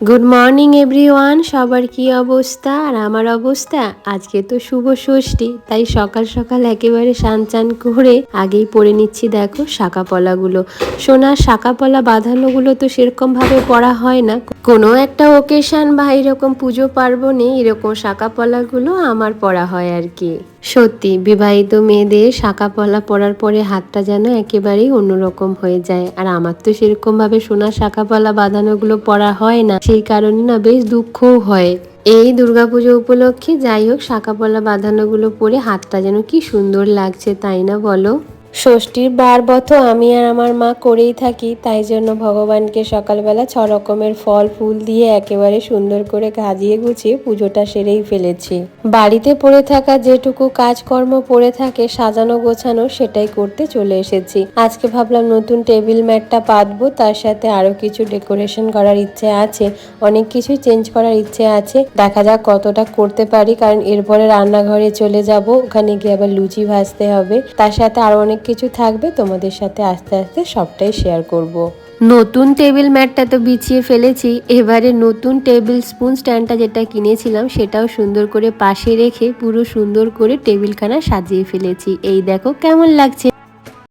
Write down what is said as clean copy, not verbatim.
Good morning everyone, সবার কি অবস্থা? আর আমার অবস্থা আজকে তো শুভ ষষ্ঠী, তাই সকাল সকাল একেবারে স্নান করে আগেই পরে নিচ্ছি। দেখো শাঁখা পলাগুলো, সোনার শাঁখা পলা বাঁধানোগুলো তো সেরকম ভাবে পরা হয় না, কোনো একটা ওকেশন বা এরকম পুজো পার্বণে এরকম শাঁখা পলাগুলো আমার পরা হয় আর কি। সত্যি বিবাহিত মেয়েদের শাঁখা পলা পরার পরে হাতটা যেন একেবারেই অন্যরকম হয়ে যায়। আর আমার তো সেরকম ভাবে সোনার শাঁখা পলা বাঁধানোগুলো পরা হয় না, সেই কারণে না বেশ দুঃখও হয়। এই দুর্গাপুজো উপলক্ষে যাই হোক শাঁখা পলা বাঁধানোগুলো পরে হাতটা যেন কি সুন্দর লাগছে, তাই না বলো? ষষ্ঠীর বারবত আমি আর আমার মা করেই থাকি, তাই জন্য ভগবানকে সকালবেলা 6 রকমের ফল ফুল দিয়ে একেবারে সুন্দর করে সাজিয়ে গুছিয়ে পুজোটা সেরেই ফেলেছি। বাড়িতে পড়ে থাকা যেটুকু কাজকর্ম পড়ে থাকে সাজানো গোছানো সেটাই করতে চলে এসেছি। আজকে ভাবলাম নতুন টেবিল ম্যাটটা পাতবো, তার সাথে আরো কিছু ডেকোরেশন করার ইচ্ছে আছে, অনেক কিছুই চেঞ্জ করার ইচ্ছে আছে। দেখা যাক কতটা করতে পারি, কারণ এরপরে রান্নাঘরে চলে যাব, ওখানে গিয়ে আবার লুচি ভাজতে হবে, তার সাথে আরো অনেক কিছু থাকবে। তোমাদের সাথে আস্তে আস্তে সবটাই শেয়ার করব। নতুন টেবিল ম্যাটটা তো বিছিয়ে ফেলেছি, এবারে নতুন টেবিল স্পুন স্ট্যান্ডটা যেটা কিনেছিলাম সেটাও সুন্দর করে পাশে রেখে পুরো সুন্দর করে টেবিলখানা সাজিয়ে ফেলেছি। এই দেখো কেমন লাগছে।